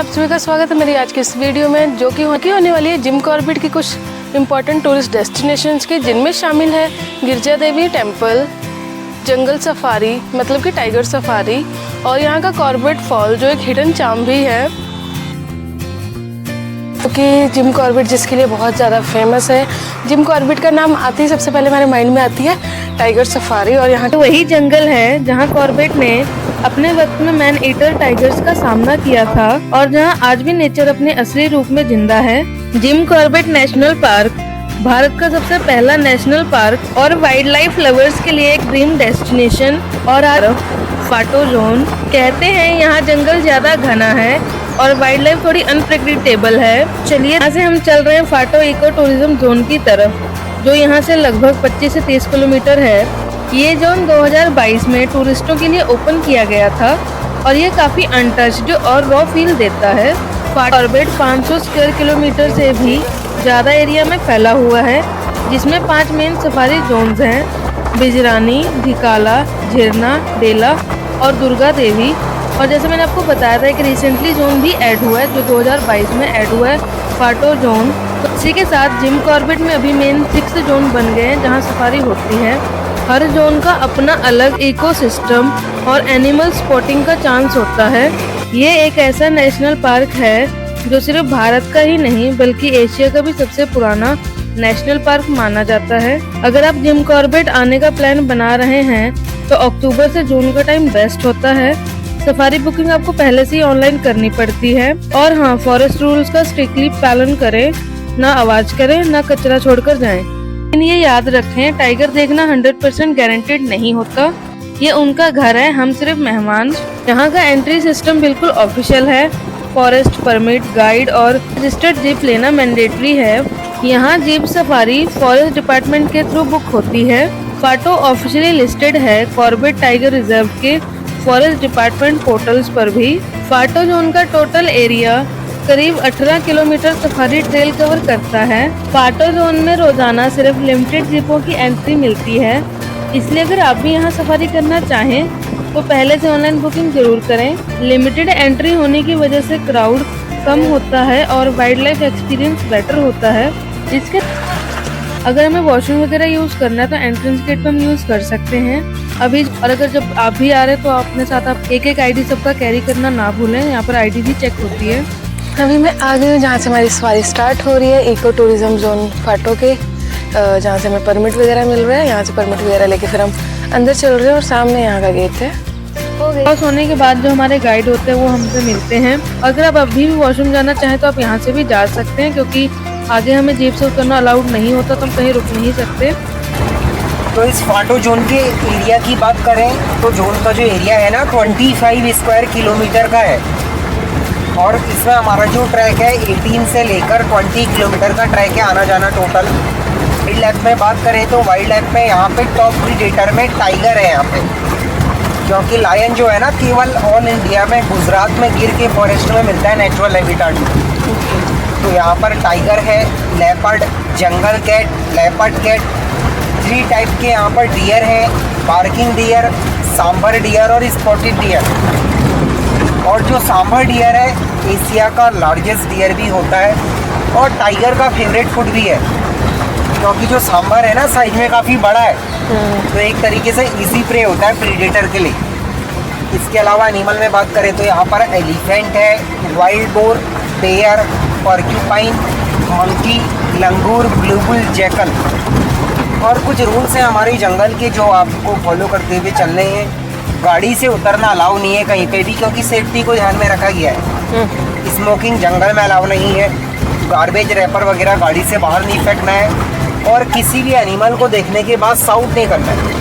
आप सभी का स्वागत है मेरी आज की इस वीडियो में, जो कि होने वाली है जिम कॉर्बेट की कुछ इम्पॉर्टेंट टूरिस्ट डेस्टिनेशंस की, जिनमें शामिल है गिरजा देवी टेम्पल, जंगल सफारी मतलब कि टाइगर सफारी, और यहाँ का कॉर्बेट फॉल जो एक हिडन चार्म भी है। क्योंकि जिम कॉर्बेट जिसके लिए बहुत ज़्यादा फेमस है, जिम कॉर्बेट का नाम आती है सबसे पहले हमारे माइंड में आती है टाइगर सफारी, और यहाँ वही जंगल है जहाँ कॉर्बेट ने अपने वक्त में मैन ईटर टाइगर्स का सामना किया था और जहाँ आज भी नेचर अपने असली रूप में जिंदा है। Jim Corbett national park Bharat का सबसे पहला नेशनल पार्क और वाइल्ड लाइफ लवर्स के लिए एक ड्रीम डेस्टिनेशन और फाटो जोन। कहते हैं यहाँ जंगल ज्यादा घना है और वाइल्ड लाइफ थोड़ी अनप्रेडिक्टेबल है। चलिए यहाँ से हम चल रहे हैं फाटो इको टूरिज्म जोन की तरफ, जो यहाँ से लगभग 25 से 30 किलोमीटर है। ये जोन 2022 में टूरिस्टों के लिए ओपन किया गया था और ये काफी अनटच्ड और रॉ फील देता है। कॉर्बेट 500 स्क्वायर किलोमीटर से भी ज्यादा एरिया में फैला हुआ है, जिसमें 5 मेन सफारी जोन्स हैं: बिजरानी, ढिकाला, झिरना, डेला और दुर्गा देवी। और जैसे मैंने आपको बताया था एक रिसेंटली जोन भी ऐड हुआ है जो 2022 में ऐड हुआ है, फाटो जोन। तो इसी के साथ जिम कॉर्बेट में अभी मेन 6 जोन बन गए हैं जहाँ सफारी होती है। हर जोन का अपना अलग इकोसिस्टम और एनिमल स्पॉटिंग का चांस होता है। ये एक ऐसा नेशनल पार्क है जो सिर्फ भारत का ही नहीं बल्कि एशिया का भी सबसे पुराना नेशनल पार्क माना जाता है। अगर आप जिम कॉर्बेट आने का प्लान बना रहे हैं तो अक्टूबर से जून का टाइम बेस्ट होता है। सफारी बुकिंग आपको पहले से ही ऑनलाइन करनी पड़ती है। और हाँ, फॉरेस्ट रूल्स का स्ट्रिक्टली पालन करें, ना आवाज करें, ना कचरा छोड़कर जाएं। लेकिन ये याद रखें, टाइगर देखना 100% गारंटेड नहीं होता। ये उनका घर है, हम सिर्फ मेहमान। यहाँ का एंट्री सिस्टम बिल्कुल ऑफिशियल है। फॉरेस्ट परमिट, गाइड और रजिस्टर्ड जीप लेना मैंडेटरी है। यहाँ जीप सफारी फॉरेस्ट डिपार्टमेंट के थ्रू बुक होती है। फाटो ऑफिशियली लिस्टेड है कॉर्बेट टाइगर रिजर्व के फॉरेस्ट डिपार्टमेंट पोर्टल्स पर भी। फाटो जोन का टोटल एरिया करीब 18 किलोमीटर सफारी ट्रेल कवर करता है। फाटो जोन में रोजाना सिर्फ लिमिटेड जीपों की एंट्री मिलती है, इसलिए अगर आप भी यहाँ सफारी करना चाहें तो पहले से ऑनलाइन बुकिंग जरूर करें। लिमिटेड एंट्री होने की वजह से क्राउड कम होता है और वाइल्ड लाइफ एक्सपीरियंस बेटर होता है। इसके अगर हमें वॉशरूम वगैरह यूज करना है तो एंट्रेंस गेट पर हम यूज कर सकते हैं अभी। और अगर जब आप भी आ रहे हैं तो अपने साथ आप एक आईडी सबका कैरी करना ना भूलें, यहाँ पर आईडी भी चेक होती है। अभी मैं आ गई हूँ जहाँ से हमारी सवारी स्टार्ट हो रही है, इको टूरिज्म जोन फाटो के, जहाँ से हमें परमिट वगैरह मिल रहा है। यहाँ से परमिट वगैरह लेके फिर हम अंदर चल रहे हैं और सामने यहाँ का गेट है। पास होने के बाद जो हमारे गाइड होते हैं वो हमसे मिलते हैं। अगर आप अभी भी वॉशरूम जाना चाहें तो आप यहाँ से भी जा सकते हैं, क्योंकि आगे हमें जीप से उतरना अलाउड नहीं होता तो हम कहीं रुक नहीं सकते। तो इस फाटो जोन के एरिया की बात करें तो जोन का जो एरिया है ना 25 स्क्वायर किलोमीटर का है, और इसमें हमारा जो ट्रैक है 18 से लेकर 20 किलोमीटर का ट्रैक है आना जाना टोटल। वाइल्ड लाइफ में बात करें तो वाइल्ड लाइफ में यहाँ पे टॉप प्रीडेटर में टाइगर है यहाँ पे, क्योंकि लायन जो है ना केवल ऑल इंडिया में गुजरात में गिर के फॉरेस्ट में मिलता है नेचुरल हैबिटेट में। तो यहाँ पर टाइगर है, leopard, jungle cat, leopard cat, 3 type के यहाँ पर डियर हैं: बार्किंग डियर, सांबर डियर और स्पॉटेड डियर। और जो सांबर डियर है एशिया का लार्जेस्ट डियर भी होता है और टाइगर का फेवरेट फूड भी है, क्योंकि जो सांबर है ना साइज में काफ़ी बड़ा है, तो एक तरीके से इजी प्रे होता है प्रीडेटर के लिए। इसके अलावा एनिमल में बात करें तो यहाँ पर एलिफेंट है, वाइल्ड बोर, बेयर, पर्क्यूपाइन, मंकी, लंगूर, ब्लू बुल, जैकल। और कुछ रूल्स हैं हमारे जंगल के जो आपको फॉलो करते हुए चलने हैं। गाड़ी से उतरना अलाउ नहीं है कहीं पे भी, क्योंकि सेफ्टी को ध्यान में रखा गया है। स्मोकिंग जंगल में अलाउ नहीं है। गार्बेज रैपर वगैरह गाड़ी से बाहर नहीं फेंकना है। और किसी भी एनिमल को देखने के बाद साउट नहीं करना है,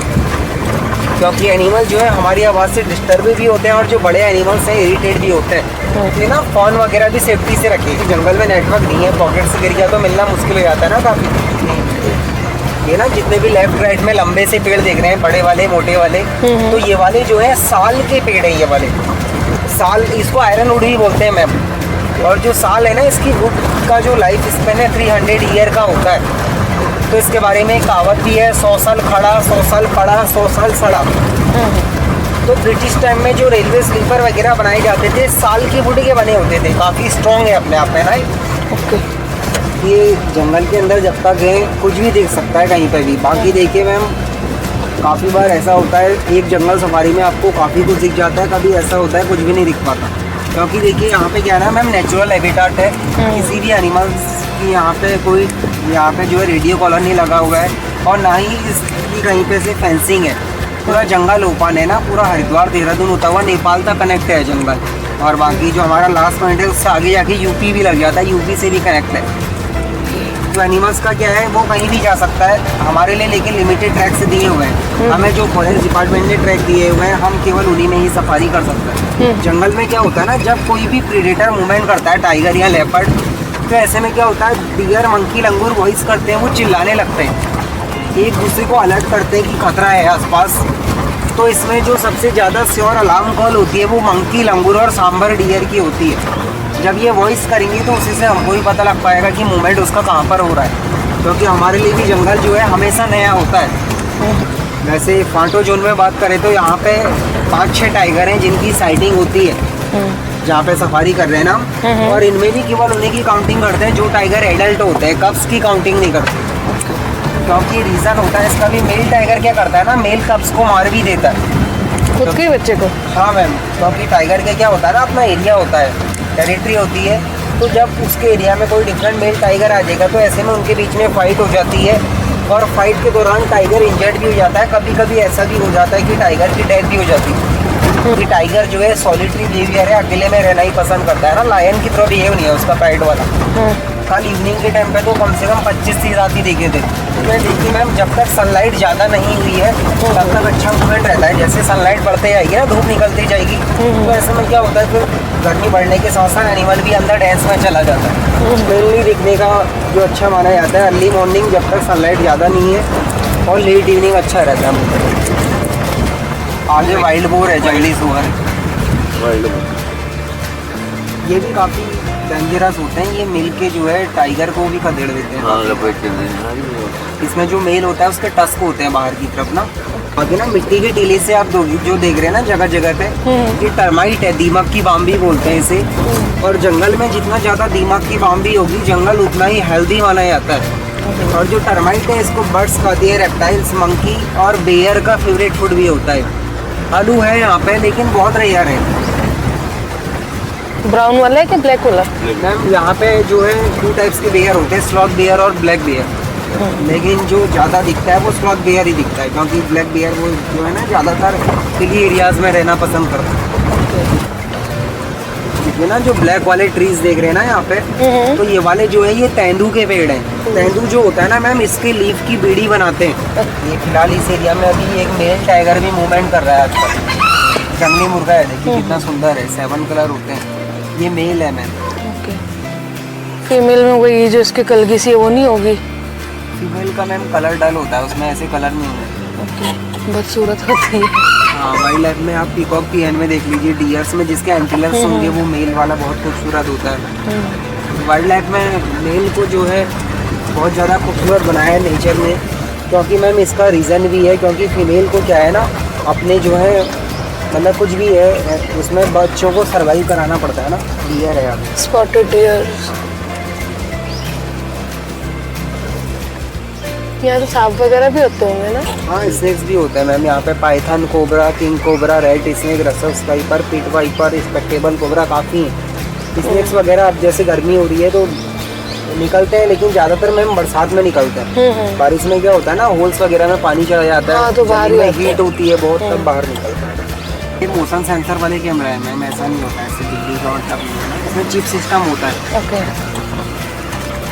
क्योंकि एनिमल जो है हमारी आवाज़ से डिस्टर्ब भी होते हैं और जो बड़े एनिमल्स हैं इरिटेट भी होते हैं। इसलिए ना फ़ोन वगैरह भी सेफ्टी से रखिए। जंगल में नेटवर्क नहीं है, पॉकेट से गिर गया तो मिलना मुश्किल हो जाता है ना काफ़ी। ये ना जितने भी लेफ्ट राइट में लंबे से पेड़ देख रहे हैं, बड़े वाले मोटे वाले, तो ये वाले जो है साल के पेड़ है। ये वाले साल, इसको आयरन वुड भी बोलते हैं मैम। और जो साल है ना इसकी वुड का जो लाइफ स्पेन है 300 ईयर का होता है। तो इसके बारे में एक कहावत भी है, 100 साल खड़ा, 100 साल पड़ा, 100 साल सड़ा। तो ब्रिटिश टाइम में जो रेलवे स्लीपर वगैरह बनाए जाते थे साल की वुड के बने होते थे, काफ़ी स्ट्रॉन्ग है अपने आप में ना। ओके। ये जंगल के अंदर जब तक गए कुछ भी दिख सकता है कहीं पे भी। बाकी देखिए मैम, काफ़ी बार ऐसा होता है एक जंगल सफारी में आपको काफ़ी कुछ दिख जाता है, कभी ऐसा होता है कुछ भी नहीं दिख पाता। क्योंकि देखिए यहाँ पे क्या है ना मैम, नेचुरल हैबिटेट है, किसी भी एनिमल्स की यहाँ पे कोई यहाँ पे जो है रेडियो कॉलर नहीं लगा हुआ है, और ना ही इसकी कहीं पे से फेंसिंग है। पूरा जंगल ओपन है ना, पूरा हरिद्वार देहरादून होता हुआ नेपाल तक कनेक्ट है जंगल। और बाकी जो हमारा लास्ट पॉइंट है उससे आगे जाके यूपी भी लग जाता है, यूपी से भी कनेक्ट है। तो एनिमल्स का क्या है, वो कहीं भी जा सकता है हमारे लिए, लेकिन लिमिटेड ट्रैक से दिए हुए हैं। हमें जो फॉरेस्ट डिपार्टमेंट ने ट्रैक दिए हुए हैं, हम केवल उन्हीं में ही सफारी कर सकते हैं। जंगल में क्या होता है ना, जब कोई भी प्रीडेटर मूवमेंट करता है, टाइगर या लेपर्ड, तो ऐसे में क्या होता है, डियर, मंकी, लंगूर वॉइस करते हैं, वो चिल्लाने लगते हैं, एक दूसरे को अलर्ट करते हैं कि खतरा है आसपास। तो इसमें जो सबसे ज़्यादा श्योर अलार्म कॉल होती है वो मंकी, लंगूर और सांबर डियर की होती है। जब ये वॉइस करेंगी तो उसी से हमको ही पता लग पाएगा कि मूवमेंट उसका कहाँ पर हो रहा है, क्योंकि हमारे लिए भी जंगल जो है हमेशा नया होता है। वैसे फांटो जोन में बात करें तो यहाँ पे 5-6 टाइगर हैं जिनकी साइटिंग होती है, जहाँ पे सफारी कर रहे हैं ना। और इनमें भी केवल उन्हीं की काउंटिंग करते हैं जो टाइगर एडल्ट होते हैं, कब्स की काउंटिंग नहीं करते। क्योंकि रीज़न होता है इसका भी, मेल टाइगर क्या करता है ना, मेल कब्स को मार भी देता है, खुद के बच्चे को। हाँ मैम, क्योंकि टाइगर का क्या होता है ना, अपना एरिया होता है, टेरिटरी होती है। तो जब उसके एरिया में कोई डिफरेंट मेल टाइगर आ जाएगा तो ऐसे में उनके बीच में फाइट हो जाती है, और फाइट के दौरान टाइगर इंजर्ड भी हो जाता है। कभी कभी ऐसा भी हो जाता है कि टाइगर की डेथ भी हो जाती है, क्योंकि टाइगर जो है सॉलिटरी बिहेवियर है, अकेले में रहना ही पसंद करता है ना, लायन की तरह बिहेव नहीं है उसका प्राइड वाला। कल इवनिंग के टाइम पे तो कम से कम 25-30 हाथी देखे थे। तो मैं देखी मैम, जब तक सनलाइट ज़्यादा नहीं हुई है तब तक अच्छा मूवमेंट रहता है। जैसे सनलाइट बढ़ते जाएगी ना, धूप निकलती जाएगी, तो ऐसे में क्या होता है, फिर गर्मी बढ़ने के साथ साथ एनिमल भी अंदर डांस में चला जाता है। मेनली दिखने का जो अच्छा माना जाता है अर्ली मॉर्निंग, जब तक सनलाइट ज़्यादा नहीं है, और लेट इवनिंग अच्छा रहता है। आगे वाइल्ड बोर है, जंगली सुअर, ये भी काफ़ी डेंजरस होते हैं। ये मिल के जो है टाइगर को भी खदेड़ देते हैं। इसमें जो मेल होता है उसके टस्क होते हैं बाहर की तरफ ना। बाकी ना मिट्टी के टीले से आप जो देख रहे हैं ना जगह जगह पे, ये टर्माइट है, दीमक की बाम्बी बोलते हैं इसे। और जंगल में जितना ज़्यादा दीमक की बाम्बी होगी, जंगल उतना ही हेल्दी माना जाता है। और जो टर्माइट है इसको बर्ड्स खाती है, रेप्टाइल्स, मंकी और बेयर का फेवरेट फूड भी होता है। आलू है यहाँ पे, लेकिन बहुत रेयर है। ब्राउन वाला है कि ब्लैक वाला? मैम यहाँ पे जो है 2 टाइप्स के बेयर होते हैं, स्लॉथ बेयर और ब्लैक बेयर। लेकिन जो ज़्यादा दिखता है वो स्लॉथ बेयर ही दिखता है, क्योंकि ब्लैक बेयर वो जो है ना ज़्यादातर हिली एरियाज़ में रहना पसंद करता है। ये ना जो ब्लैक वाले ट्रीज देख रहे हैं ना यहाँ पे, तो ये वाले जो है ये तेंदू के पेड़ हैं। तेंदू जो होता है ना मैम, इसके लीफ की बीड़ी बनाते हैं। ये फिलहाल इस एरिया में अभी एक मेल टाइगर भी मूवमेंट कर रहा है आजकल। जंगली मुर्गा है, देखिए कितना सुंदर है, 7 कलर होते हैं। ये मेल है मैम। ओके। फीमेल में वही जो इसके कलगी सी है वो नहीं होगी? फीमेल का मैम कलर डल होता है, उसमें ऐसे कलर नहीं होंगे। ओके, बदसूरत होती है। हाँ, वाइल्ड लाइफ में आप पीकॉक की हैंड में देख लीजिए, डियर्स में जिसके एंटीलर्स होंगे वो मेल वाला बहुत खूबसूरत होता है। वाइल्ड लाइफ में मेल को जो है बहुत ज़्यादा खूबसूरत बनाया है नेचर में, क्योंकि मैम इसका रीज़न भी है, क्योंकि फीमेल को क्या है ना, अपने जो है मतलब कुछ भी है उसमें बच्चों को सर्वाइव कराना पड़ता है ना। डियर है आप, स्पॉटेड डियर। यहाँ तो सांप वगैरह भी होते होंगे ना? हाँ, स्नेक्स भी होता है मैम यहाँ पे। Python, cobra, king cobra, red snake, Russell's viper, pit viper, spectacled cobra काफ़ी हैं। स्नेक्स वगैरह अब जैसे गर्मी हो रही है तो निकलते हैं, लेकिन ज़्यादातर मैम बरसात में निकलते हैं। बारिश में क्या होता है ना, होल्स वगैरह में पानी चला जाता है, हाँ, तो बाहर में हीट होती है बहुत, तब बाहर निकलता है। ये मोशन सेंसर वाले कैमरा है मैम, ऐसा नहीं होता है ऐसे दिल्ली का, मतलब इसमें चिप सिस्टम होता है। ओके।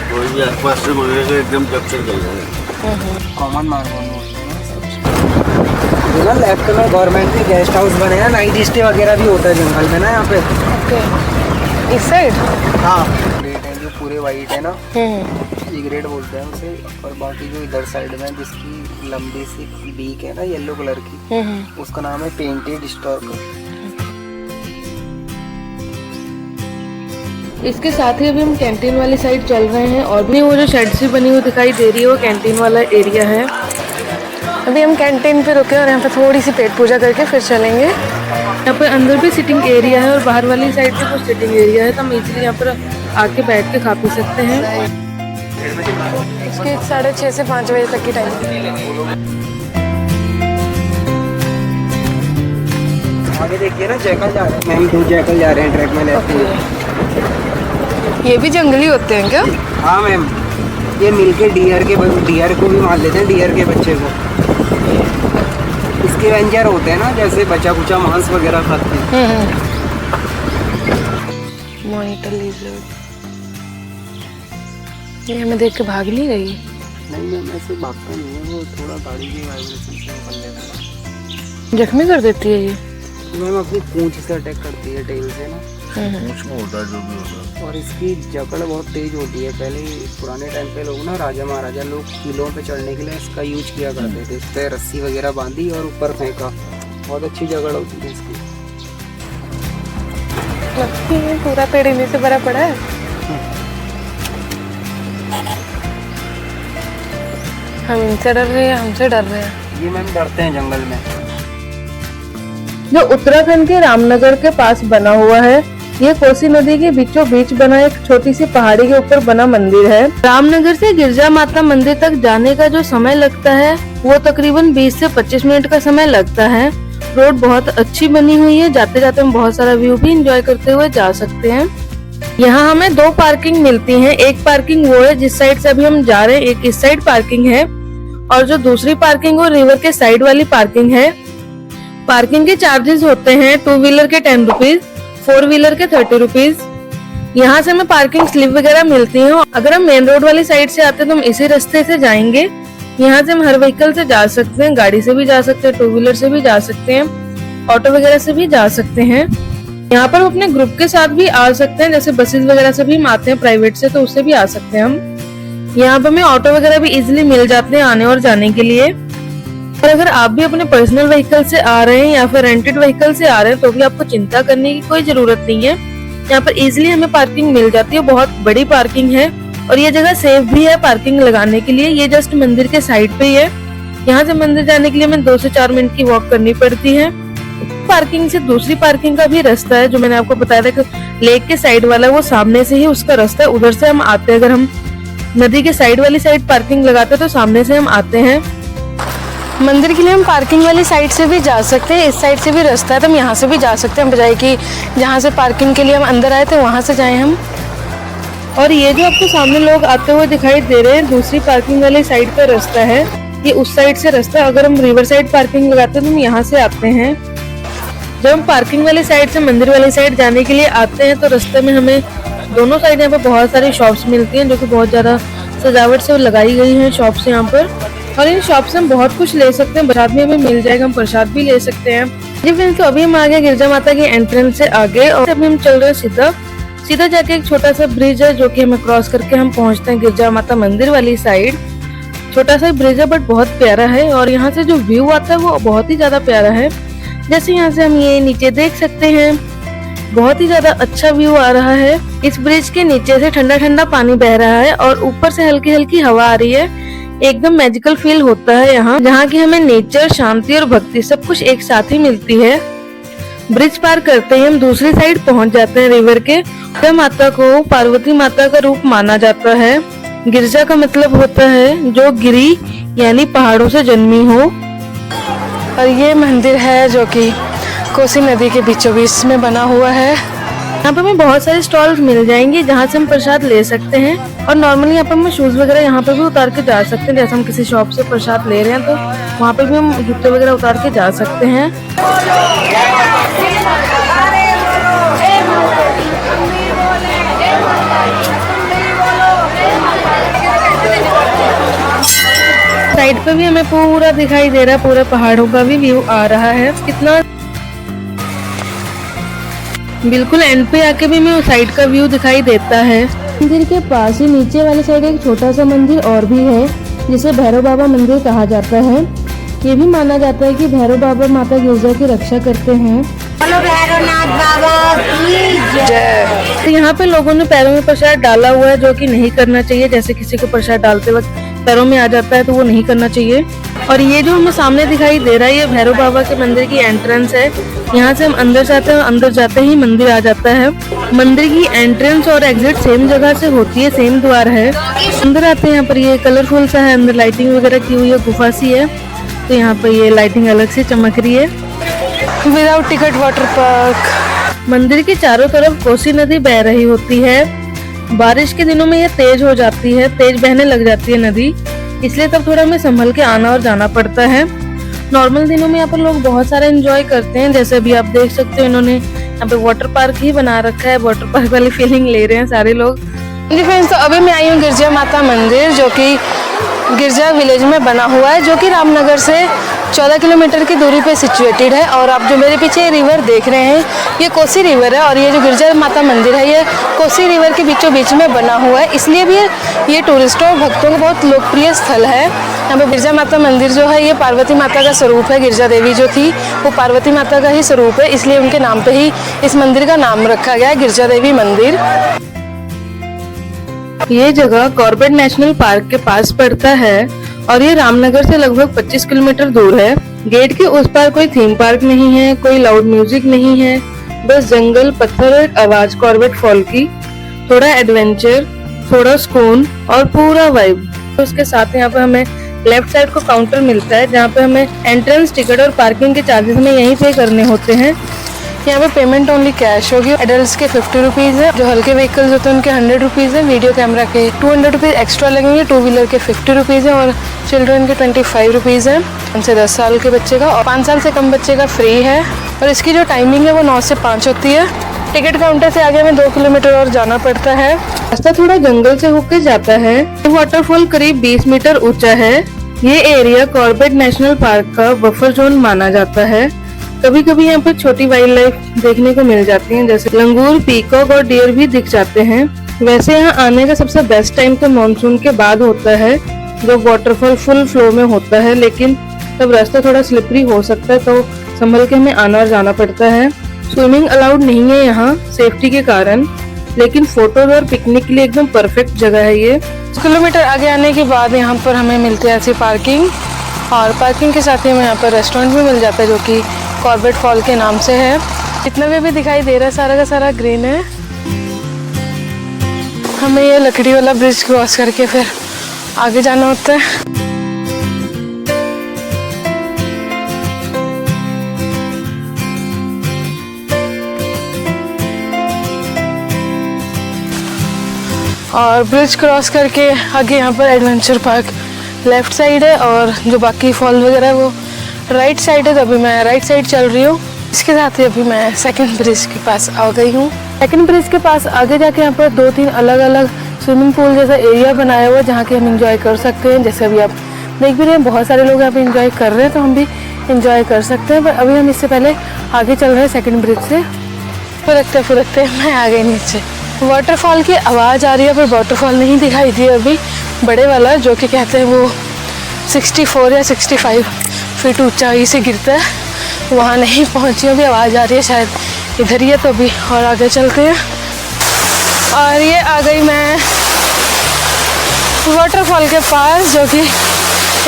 कोई भी आसपास से मंगेगा एकदम कैप्चर कर लेंगे। कॉमन मार्बल ना लेफ्ट में गवर्नमेंट के गेस्ट हाउस बने हैं, नाइट स्टे वगैरह भी होता है जंगल में ना यहाँ पे। ओके, इस साइड? हाँ, ग्रेट है जो पूरे वाइट है ना, ये ग्रेट बोलते हैं उसे। और बाकी जो इधर साइड में जिसकी लंबी सी बीक है ना येलो कलर की, उसका नाम है पेंटेड स्टॉर्क। इसके साथ ही अभी हम कैंटीन वाली साइड चल रहे हैं, और भी वो जो शेड सी बनी हुई दिखाई दे रही है वो कैंटीन वाला एरिया है। अभी हम कैंटीन पे रुके और यहाँ पे थोड़ी सी पेट पूजा करके फिर चलेंगे। यहाँ पे अंदर भी सिटिंग एरिया है और बाहर वाली साइड पे कुछ सिटिंग एरिया है, तो हम इजीली यहाँ पर आके बैठ के खा पी सकते हैं। इसके 6:30 से 5 बजे तक की टाइम। आगे देखिए ना जैकल जा रहे हैं, मैम 2 जैकल जा रहे हैं ट्रैक में लेफ्ट में। ये भी जंगली होते हैं क्या? हाँ मैम, ये मिलके डियर को भी मार लेते हैं, डियर के बच्चे को। इसके वेंजर होते हैं ना, जैसे बचा कुचा मांस वगैरह खाते हैं। मॉनिटर लिजर्ड, ये हमें देख के भाग नहीं गई? नहीं मैम, ऐसे भागता नहीं है, वो थोड़ा गाड़ी के वाइब्रेशन से कर लेता है। जख्मी कर देती है ये? मैम अपनी पूंछ से अटैक करती है, टेल से ना। पूंछ में होता है जो भी होता है। और इसकी जकड़ बहुत तेज होती है। पहले पुराने टाइम पे लोग ना, राजा महाराजा लोग किलों पे चढ़ने के लिए इसका यूज किया करते थे। इस पे रस्सी वगैरह बांधी और ऊपर फेंका। बहुत अच्छी जकड़ होती है इसकी। लगती है पूरा पेड़ इन्हीं से भरा पड़ा है। हम इनसे डर रहे हैं, हमसे डर रहे हैं। ये मैम डरते हैं जंगल में। जो उत्तराखंड के रामनगर के पास बना हुआ है, ये कोसी नदी के बीचों बीच बना एक छोटी सी पहाड़ी के ऊपर बना मंदिर है। रामनगर से गिरजा माता मंदिर तक जाने का जो समय लगता है वो तकरीबन 20 से 25 मिनट का समय लगता है। रोड बहुत अच्छी बनी हुई है, जाते जाते हम बहुत सारा व्यू भी एंजॉय करते हुए जा सकते हैं। यहाँ हमें 2 पार्किंग मिलती हैं। एक पार्किंग वो है जिस साइड से अभी हम जा रहे हैं, एक इस साइड पार्किंग है, और जो दूसरी पार्किंग वो रिवर के साइड वाली पार्किंग है। पार्किंग के चार्जेस होते हैं 2 व्हीलर के 10 रुपीज, 4 व्हीलर के 30 रुपीज। यहाँ से हमें पार्किंग स्लिप वगैरह मिलती है। अगर हम मेन रोड वाली साइड से आते हैं तो हम इसी रास्ते से जाएंगे। यहाँ से हम हर व्हीकल से जा सकते हैं, गाड़ी से भी जा सकते हैं, 2 व्हीलर से भी जा सकते हैं, ऑटो वगैरह से भी जा सकते हैं। यहाँ पर हम अपने ग्रुप के साथ भी आ सकते हैं, जैसे बसेस वगैरह से भी हम आते हैं प्राइवेट से, तो उससे भी आ सकते हैं हम। यहाँ पर हमें ऑटो वगैरह भी इजिली मिल जाते हैं आने और जाने के लिए। और अगर आप भी अपने पर्सनल व्हीकल से आ रहे हैं या फिर रेंटेड व्हीकल से आ रहे हैं तो भी आपको चिंता करने की कोई जरूरत नहीं है। यहाँ पर इजिली हमें पार्किंग मिल जाती है। बहुत बड़ी पार्किंग है और ये जगह सेफ भी है पार्किंग लगाने के लिए। ये जस्ट मंदिर के साइड पे ही है। यहाँ से मंदिर जाने के लिए हमें 2 से 4 मिनट की वॉक करनी पड़ती है। पार्किंग से दूसरी पार्किंग का भी रास्ता है, जो मैंने आपको बताया था कि लेक के साइड वाला, वो सामने से ही उसका रास्ता है, उधर से हम आते हैं। अगर हम नदी के साइड वाली साइड पार्किंग लगाते हैं तो सामने से हम आते हैं। मंदिर के लिए हम पार्किंग वाली साइड से भी जा सकते हैं, इस साइड से भी रास्ता है तो हम यहाँ से भी जा सकते हैं, बजाय कि जहाँ से पार्किंग के लिए हम अंदर आए थे वहाँ से जाएं हम। और ये जो आपको सामने लोग आते हुए दिखाई दे रहे हैं, दूसरी पार्किंग वाली साइड का रास्ता है, ये उस साइड से रास्ता। अगर हम रिवर साइड पार्किंग लगाते हैं तो हम यहाँ से आते हैं। जब हम पार्किंग वाली साइड से मंदिर वाली साइड जाने के लिए आते हैं तो रास्ते में हमें दोनों साइड यहाँ पे बहुत सारी शॉप्स मिलती हैं, जो कि बहुत ज्यादा सजावट से लगाई गई हैं शॉप्स यहाँ पर। और इन शॉप से हम बहुत कुछ ले सकते हैं, प्रसाद भी हमें मिल जाएगा, हम प्रसाद भी ले सकते हैं। जी फ्रेंड्स, तो अभी हम आ गए गिरजा माता के एंट्रेंस से आगे और अभी हम चल रहे हैं सीधा जाके एक छोटा सा ब्रिज है जो कि हमें क्रॉस करके हम पहुंचते हैं गिरजा माता मंदिर वाली साइड। छोटा सा ब्रिज है बट बहुत प्यारा है और यहाँ से जो व्यू आता है वो बहुत ही ज्यादा प्यारा है। जैसे यहाँ से हम ये नीचे देख सकते हैं, बहुत ही ज्यादा अच्छा व्यू आ रहा है। इस ब्रिज के नीचे से ठंडा ठंडा पानी बह रहा है और ऊपर से हल्की हल्की हवा आ रही है। एकदम मैजिकल फील होता है यहाँ, जहाँ की हमें नेचर, शांति और भक्ति सब कुछ एक साथ ही मिलती है। ब्रिज पार करते ही हम दूसरी साइड पहुँच जाते हैं रिवर के। गिरजा माता को पार्वती माता का रूप माना जाता है। गिरजा का मतलब होता है जो गिरी यानी पहाड़ों से जन्मी हो। और ये मंदिर है जो कि कोसी नदी के बीचों बीच में बना हुआ है। यहाँ पे हमें बहुत सारे स्टॉल्स मिल जाएंगे जहाँ से हम प्रसाद ले सकते हैं। और नॉर्मली यहाँ पे हम शूज वगैरह यहाँ पे भी उतार के जा सकते हैं। जैसे हम किसी शॉप से प्रसाद ले रहे हैं तो वहाँ पे भी हम जूते वगैरह उतार के जा सकते हैं। साइड पे भी हमें पूरा दिखाई दे रहा है, पूरा पहाड़ों का भी व्यू आ रहा है। कितना बिल्कुल एंड पे आके भी हमें उस साइड का व्यू दिखाई देता है। मंदिर के पास ही नीचे वाली साइड एक छोटा सा मंदिर और भी है जिसे भैरव बाबा मंदिर कहा जाता है। ये भी माना जाता है कि भैरव बाबा माता गिरजा की रक्षा करते हैं। भैरवनाथ बाबा की जय। तो यहाँ पे लोगों ने पैरों में प्रसाद डाला हुआ है जो कि नहीं करना चाहिए। जैसे किसी को प्रसाद डालते वक्त पैरों में आ जाता है तो वो नहीं करना चाहिए। और ये जो हमें सामने दिखाई दे रहा है ये भैरव बाबा के मंदिर की एंट्रेंस है। यहाँ से हम अंदर जाते हैं, अंदर जाते ही मंदिर आ जाता है। मंदिर की एंट्रेंस और एग्जिट सेम जगह से होती है, सेम द्वार है। अंदर आते हैं, यहाँ पर ये कलरफुल सा है, अंदर लाइटिंग वगैरह की हुई है, गुफा सी है, तो यहाँ पर ये लाइटिंग अलग से चमक रही है। Without ticket water park. मंदिर के चारों तरफ कोसी नदी बह रही होती है। बारिश के दिनों में ये तेज हो जाती है, तेज बहने लग जाती है नदी, इसलिए तब थोड़ा हमें संभल के आना और जाना पड़ता है। नॉर्मल दिनों में यहाँ पर लोग बहुत सारा एंजॉय करते हैं, जैसे अभी आप देख सकते हो इन्होंने यहाँ पे वाटर पार्क ही बना रखा है, वाटर पार्क वाली फीलिंग ले रहे हैं सारे लोग। जी फ्रेंड्स, तो अभी मैं आई हूँ गिरजा माता मंदिर, जो कि गिरजा विलेज में बना हुआ है, जो कि रामनगर से 14 किलोमीटर की दूरी पे सिचुएटेड है। और आप जो मेरे पीछे रिवर देख रहे हैं ये कोसी रिवर है, और ये जो गिरजा माता मंदिर है ये कोसी रिवर के बीचों बीच में बना हुआ है, इसलिए भी ये टूरिस्टों और भक्तों का बहुत लोकप्रिय स्थल है। यहाँ पे गिरजा माता मंदिर जो है ये पार्वती माता का स्वरूप है। गिरजा देवी जो थी वो पार्वती माता का ही स्वरूप है, इसलिए उनके नाम पे ही इस मंदिर का नाम रखा गया है, गिरजा देवी मंदिर। ये जगह कॉर्बेट नेशनल पार्क के पास पड़ता है और ये रामनगर से लगभग 25 किलोमीटर दूर है। गेट के उस पार कोई थीम पार्क नहीं है, कोई लाउड म्यूजिक नहीं है, बस जंगल, पत्थर और एक आवाज कॉर्बेट फॉल की, थोड़ा एडवेंचर, थोड़ा सुकून और पूरा वाइब। तो उसके साथ यहाँ पे हमें लेफ्ट साइड को काउंटर मिलता है, जहाँ पे हमें एंट्रेंस टिकट और पार्किंग के चार्जेस हमें यहीं पे करने होते हैं। यहाँ पे पेमेंट ओनली कैश होगी। एडल्ट्स के 50 रुपीज़ है, जो हल्के व्हीकल्स होते हैं उनके 100 रुपीज़ है, वीडियो कैमरा के 200 रुपीज़ एक्स्ट्रा लगेंगे, टू व्हीलर के 50 रुपीज़ है और चिल्ड्रन के 25 रुपीज़ है, उनसे 10 साल के बच्चे का, और 5 साल से कम बच्चे का फ्री है। और इसकी जो टाइमिंग है वो 9 से 5 होती है। टिकट काउंटर से आगे हमें 2 किलोमीटर और जाना पड़ता है। रास्ता थोड़ा जंगल से होकर जाता है। वाटरफॉल करीब 20 मीटर ऊंचा है। ये एरिया कॉर्बेट नेशनल पार्क का बफर जोन माना जाता है। कभी कभी यहाँ पर छोटी वाइल्ड लाइफ देखने को मिल जाती है, जैसे लंगूर, पीकॉक और डियर भी दिख जाते हैं। वैसे यहाँ आने का सबसे बेस्ट टाइम तो मानसून के बाद होता है, जब वाटरफॉल फुल फ्लो में होता है, लेकिन तब रास्ता थोड़ा स्लिपरी हो सकता है, तो संभल के हमें आना और जाना पड़ता है। स्विमिंग अलाउड नहीं है यहाँ सेफ्टी के कारण, लेकिन फोटोज और पिकनिक के लिए एकदम परफेक्ट जगह है ये। किलोमीटर आगे आने के बाद यहाँ पर हमें मिलती है ऐसी पार्किंग, और पार्किंग के साथ ही हमें यहाँ पर रेस्टोरेंट भी मिल जाता है, जो कि कॉर्बेट फॉल के नाम से है। जितना भी दिखाई दे रहा है सारा का सारा ग्रीन है। हमें ये लकड़ी वाला ब्रिज क्रॉस करके फिर आगे जाना होता है। और ब्रिज क्रॉस करके आगे यहाँ पर एडवेंचर पार्क लेफ्ट साइड है, और जो बाकी फॉल वगैरह है वो राइट साइड है। तो अभी मैं राइट साइड चल रही हूँ। इसके साथ ही अभी मैं सेकंड ब्रिज के पास आ गई हूँ। सेकंड ब्रिज के पास आगे जाके यहाँ पर 2-3 अलग अलग स्विमिंग पूल जैसा एरिया बनाया हुआ है, जहाँ के हम इंजॉय कर सकते हैं। जैसे अभी आप देख भी रहे हैं बहुत सारे लोग यहाँ पे इंजॉय कर रहे हैं, तो हम भी इंजॉय कर सकते हैं। पर अभी हम इससे पहले आगे चल रहे हैं सेकंड ब्रिज से। फुरकते मैं आ गई नीचे। वाटरफॉल की आवाज़ आ रही है, पर वाटरफॉल नहीं दिखाई दिया अभी, बड़े वाला जो कि कहते हैं वो 64 या 65 फीट ऊंचाई से गिरता है, वहाँ नहीं पहुँची अभी। आवाज़ आ रही है शायद इधर ही है, तो अभी और आगे चलते हैं। और ये आ गई मैं वाटरफॉल के पास, जो कि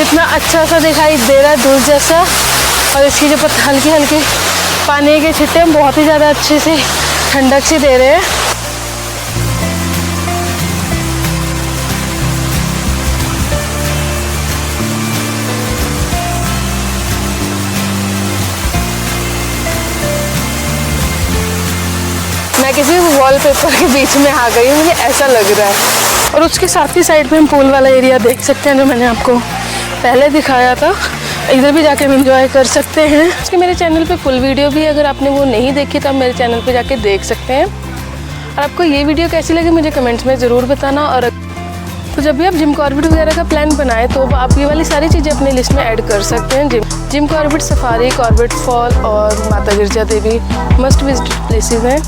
इतना अच्छा सा दिखाई दे रहा है, दूर जैसा, और इसकी जो हल्की हल्की पानी के छिट्टे बहुत ही ज़्यादा अच्छे से ठंडक सी दे रहे हैं। मैं किसी वॉलपेपर के बीच में आ गई हूँ, मुझे ऐसा लग रहा है। और उसके साथ ही साइड पे हम पूल वाला एरिया देख सकते हैं, जो मैंने आपको पहले दिखाया था। इधर भी जाके हम एंजॉय कर सकते हैं। उसके मेरे चैनल पे फुल वीडियो भी, अगर आपने वो नहीं देखी तो आप मेरे चैनल पे जाके देख सकते हैं। और आपको ये वीडियो कैसी लगी मुझे कमेंट्स में ज़रूर बताना। और तो जब भी आप जिम कॉर्बेट वगैरह का प्लान बनाएं तो आप ये वाली सारी चीज़ें अपनी लिस्ट में ऐड कर सकते हैं। Jim Corbett safari, Corbett fall और माता गिरजा देवी मस्ट विजिट प्लेसेस हैं।